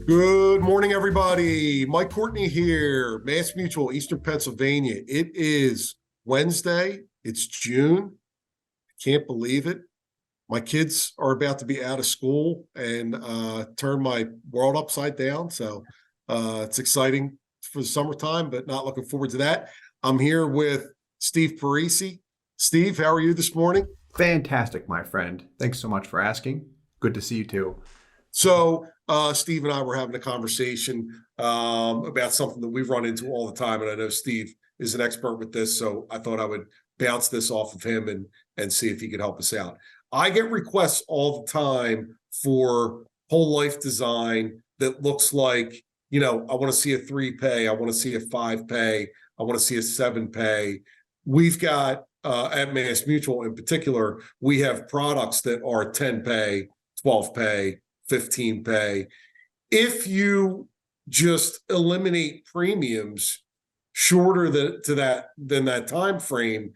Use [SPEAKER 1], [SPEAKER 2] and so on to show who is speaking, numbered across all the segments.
[SPEAKER 1] Good morning, everybody. Mike Courtney here, Mass Mutual, Eastern Pennsylvania. It is Wednesday. It's June. Can't believe it. My kids are about to be out of school and turn my world upside down. So it's exciting for the summertime, but not looking forward to that. I'm here with Steve Parisi. Steve, how are you this morning?
[SPEAKER 2] Fantastic, my friend. Thanks so much for asking. Good to see you too.
[SPEAKER 1] So Steve and I were having a conversation about something that we run into all the time, and I know Steve is an expert with this, so I thought I would bounce this off of him and see if he could help us out. I get requests all the time for whole life design that looks like, I want to see a 3-pay, I want to see a 5-pay, I want to see a 7-pay. We've got at Mass Mutual in particular, we have products that are 10-pay, 12-pay, 15-pay. If you just eliminate premiums shorter than that time frame,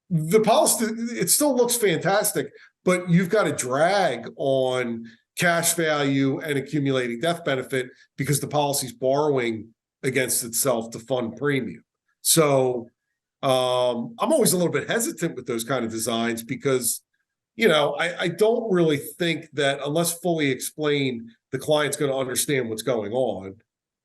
[SPEAKER 1] the policy, it still looks fantastic, but you've got a drag on cash value and accumulating death benefit because the policy's borrowing against itself to fund premium. So I'm always a little bit hesitant with those kind of designs because I don't really think that unless fully explained, the client's going to understand what's going on.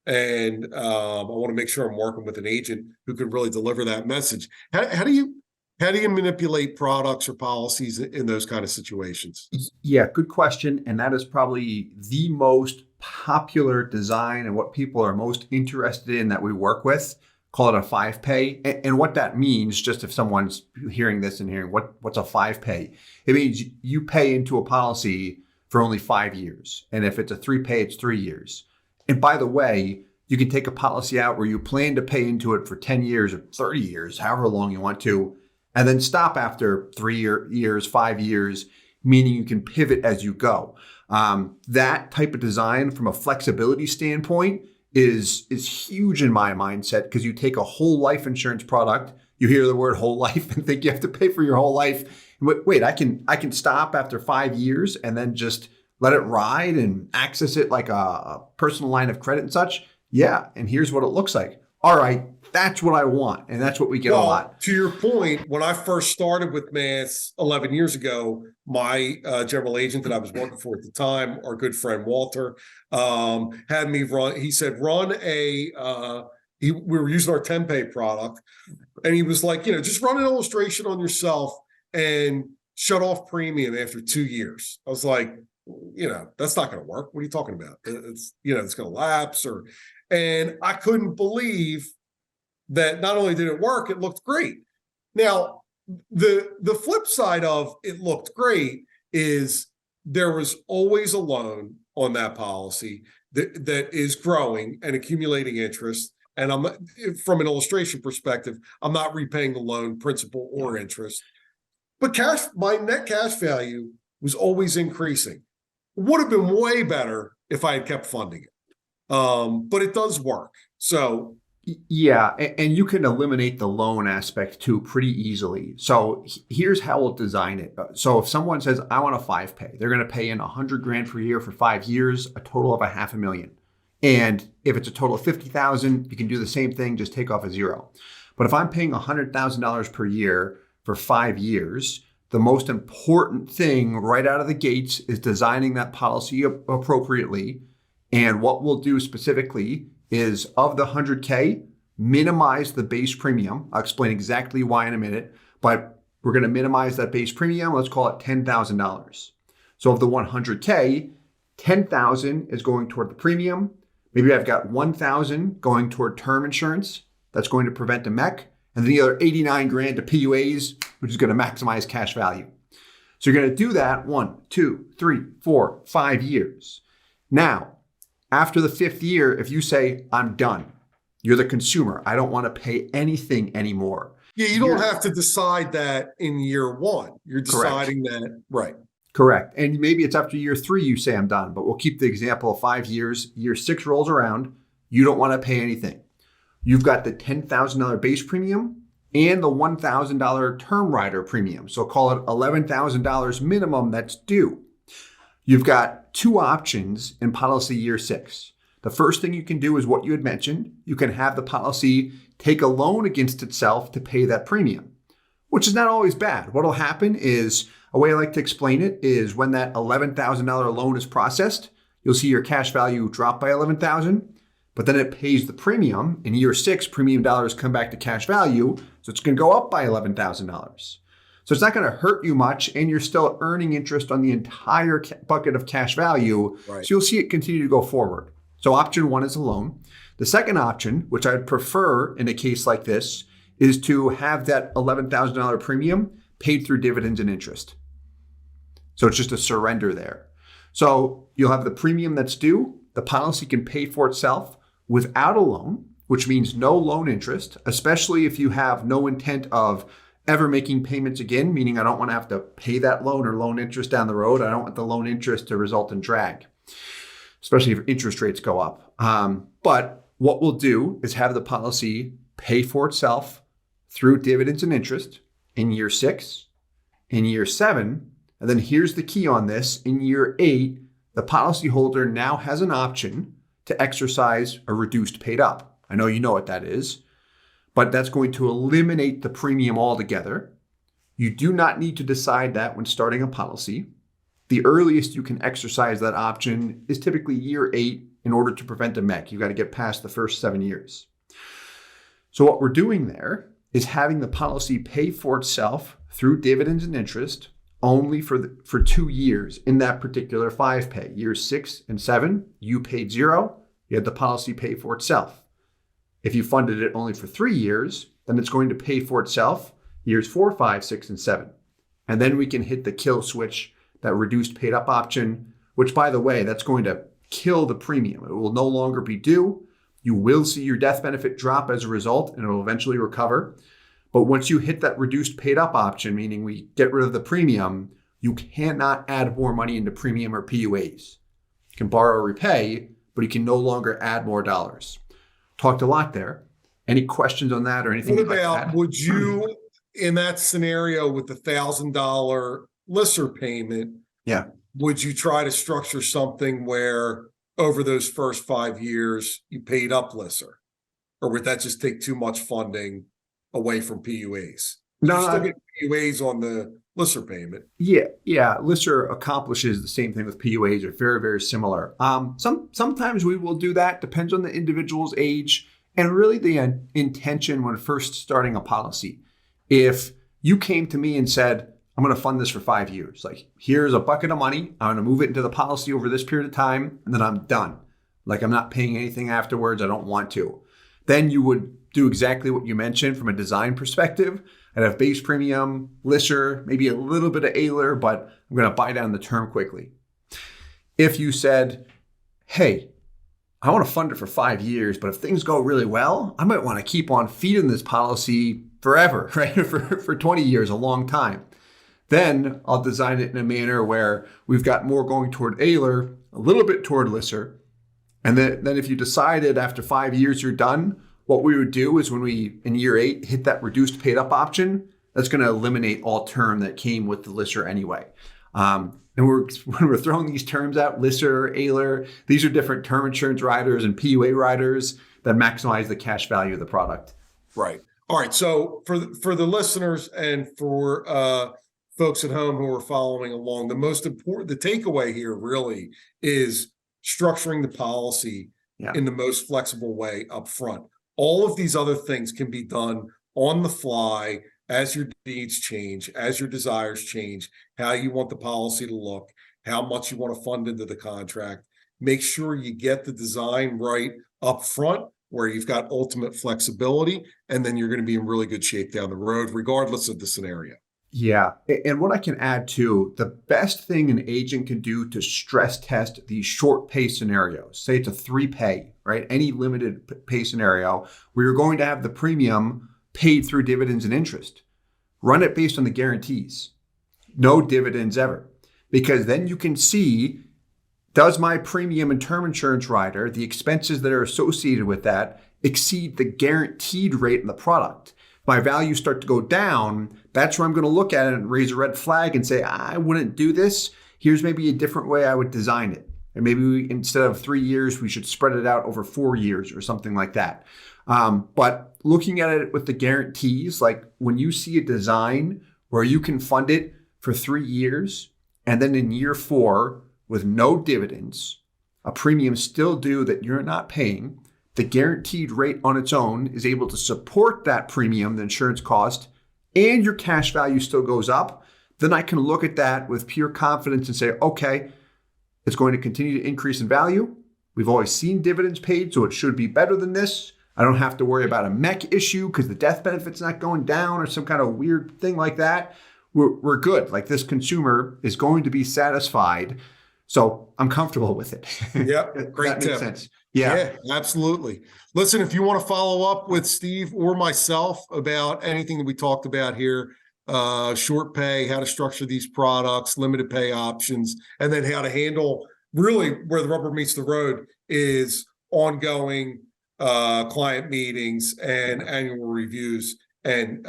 [SPEAKER 1] And I want to make sure I'm working with an agent who can really deliver that message. How do you manipulate products or policies in those kind of situations?
[SPEAKER 2] Yeah, good question. And that is probably the most popular design and what people are most interested in that we work with. Call it a 5-pay. And what that means, just if someone's hearing this and hearing what's a 5-pay, it means you pay into a policy for only 5 years. And if it's a 3-pay, it's 3 years. And by the way, you can take a policy out where you plan to pay into it for 10 years or 30 years, however long you want to, and then stop after 3 years, 5 years, meaning you can pivot as you go. That type of design from a flexibility standpoint is huge in my mindset because you take a whole life insurance product, you hear the word whole life and think you have to pay for your whole life. Wait, I can stop after 5 years and then just let it ride and access it like a personal line of credit and such. Yeah, and here's what it looks like. All right, that's what I want, and that's what we get a lot.
[SPEAKER 1] To your point, when I first started with Mass 11 years ago, my general agent that I was working for at the time, our good friend Walter, had me run. He said, we were using our 10-pay product, and he was like, just run an illustration on yourself and shut off premium after 2 years. I was like, that's not going to work. What are you talking about? It's going to lapse and I couldn't believe that not only did it work, it looked great. Now, the flip side of it looked great is there was always a loan on that policy that is growing and accumulating interest. And from an illustration perspective, I'm not repaying the loan principal or interest. But my net cash value was always increasing. Would have been way better if I had kept funding it. But it does work. So
[SPEAKER 2] yeah, and you can eliminate the loan aspect too pretty easily. So here's how we'll design it. So if someone says, I want a 5-pay, they're going to pay in $100,000 per year for 5 years, a total of $500,000. And if it's a total of $50,000, you can do the same thing, just take off a zero. But if I'm paying $100,000 per year for 5 years, the most important thing right out of the gates is designing that policy appropriately. And what we'll do specifically is of the 100K, minimize the base premium. I'll explain exactly why in a minute, but we're going to minimize that base premium. Let's call it $10,000. So of the 100K, 10,000 is going toward the premium. Maybe I've got 1,000 going toward term insurance. That's going to prevent a MEC. And then the other 89 grand to PUAs, which is going to maximize cash value. So you're going to do that 1, 2, 3, 4, 5 years. Now, after the 5th year, if you say, I'm done, you're the consumer, I don't want to pay anything anymore.
[SPEAKER 1] Yeah, you don't have to decide that in year 1. You're deciding that, right.
[SPEAKER 2] Correct. And maybe it's after year 3 you say I'm done, but we'll keep the example of 5 years. Year 6 rolls around, you don't want to pay anything. You've got the $10,000 base premium and the $1,000 term rider premium. So call it $11,000 minimum that's due. you've got two options in policy year 6. The first thing you can do is what you had mentioned. You can have the policy take a loan against itself to pay that premium, which is not always bad. What will happen is, a way I like to explain it is when that $11,000 loan is processed, you'll see your cash value drop by $11,000, but then it pays the premium. In year 6, premium dollars come back to cash value, so it's going to go up by $11,000. So it's not going to hurt you much, and you're still earning interest on the entire bucket of cash value.
[SPEAKER 1] Right.
[SPEAKER 2] So you'll see it continue to go forward. So option 1 is a loan. The second option, which I'd prefer in a case like this, is to have that $11,000 premium paid through dividends and interest. So it's just a surrender there. So you'll have the premium that's due. The policy can pay for itself without a loan, which means no loan interest, especially if you have no intent of ever making payments again, meaning I don't want to have to pay that loan or loan interest down the road. I don't want the loan interest to result in drag, especially if interest rates go up. But what we'll do is have the policy pay for itself through dividends and interest in year 6, in year 7, and then here's the key on this. In year 8, the policyholder now has an option to exercise a reduced paid up. I know you know what that is, but that's going to eliminate the premium altogether. You do not need to decide that when starting a policy. The earliest you can exercise that option is typically year 8 in order to prevent a MEC. You've got to get past the first 7 years. So what we're doing there is having the policy pay for itself through dividends and interest only for 2 years in that particular 5 pay. Years 6 and 7, you paid 0, you had the policy pay for itself. If you funded it only for 3 years, then it's going to pay for itself years 4, 5, 6, and 7. And then we can hit the kill switch, that reduced paid up option, which, by the way, that's going to kill the premium. It will no longer be due. You will see your death benefit drop as a result, and it will eventually recover. But once you hit that reduced paid up option, meaning we get rid of the premium, you cannot add more money into premium or PUAs. You can borrow or repay, but you can no longer add more dollars. Talked a lot there. Any questions on that or anything?
[SPEAKER 1] What about, would you, in that scenario with the $1,000 LISR payment, would you try to structure something where over those first 5 years you paid up LISR? Or would that just take too much funding away from PUAs?
[SPEAKER 2] No,
[SPEAKER 1] you still get PUAs on the LISR payment.
[SPEAKER 2] Yeah. LISR accomplishes the same thing with PUAs. Are very, very similar. Sometimes we will do that. Depends on the individual's age and really the intention when first starting a policy. If you came to me and said, I'm going to fund this for 5 years. Like, here's a bucket of money. I'm going to move it into the policy over this period of time, and then I'm done. Like, I'm not paying anything afterwards. I don't want to. Then you would do exactly what you mentioned from a design perspective. I'd have base premium, LISR, maybe a little bit of AILR, but I'm going to buy down the term quickly. If you said, hey, I want to fund it for 5 years, but if things go really well, I might want to keep on feeding this policy forever, right? for 20 years, a long time. Then I'll design it in a manner where we've got more going toward AILR, a little bit toward LISR. And then if you decided after 5 years you're done, what we would do is when we, in year 8, hit that reduced paid up option, that's going to eliminate all term that came with the LISR anyway. And when we're throwing these terms out, LISR, AILR, these are different term insurance riders and PUA riders that maximize the cash value of the product.
[SPEAKER 1] Right. All right. So for the listeners and for folks at home who are following along, the most important, the takeaway here really is structuring the policy in the most flexible way up front. All of these other things can be done on the fly as your needs change, as your desires change, how you want the policy to look, how much you want to fund into the contract. Make sure you get the design right up front where you've got ultimate flexibility, and then you're going to be in really good shape down the road, regardless of the scenario.
[SPEAKER 2] Yeah. And what I can add too, the best thing an agent can do to stress test these short pay scenarios, say it's a 3 pay, right? Any limited pay scenario where you're going to have the premium paid through dividends and interest. Run it based on the guarantees. No dividends ever. Because then you can see, does my premium and term insurance rider, the expenses that are associated with that, exceed the guaranteed rate in the product? My values start to go down, that's where I'm going to look at it and raise a red flag and say, I wouldn't do this. Here's maybe a different way I would design it. And maybe instead of 3 years, we should spread it out over 4 years or something like that. But looking at it with the guarantees, like when you see a design where you can fund it for 3 years, and then in year 4, with no dividends, a premium still due that you're not paying, the guaranteed rate on its own is able to support that premium, the insurance cost, and your cash value still goes up, then I can look at that with pure confidence and say, okay, it's going to continue to increase in value. We've always seen dividends paid, so it should be better than this. I don't have to worry about a MEC issue because the death benefit's not going down or some kind of weird thing like that. We're good. Like, this consumer is going to be satisfied. So I'm comfortable with it.
[SPEAKER 1] Yep. Great
[SPEAKER 2] That
[SPEAKER 1] tip.
[SPEAKER 2] makes sense. Yeah.
[SPEAKER 1] Absolutely. Listen, if you want to follow up with Steve or myself about anything that we talked about here, short pay, how to structure these products, limited pay options, and then how to handle really where the rubber meets the road is ongoing client meetings and annual reviews, and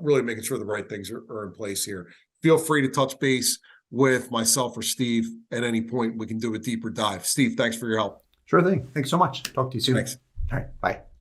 [SPEAKER 1] really making sure the right things are in place here. Feel free to touch base with myself or Steve at any point. We can do a deeper dive. Steve, thanks for your help.
[SPEAKER 2] Sure thing. Thanks so much. Talk to you soon.
[SPEAKER 1] Thanks.
[SPEAKER 2] All right. Bye.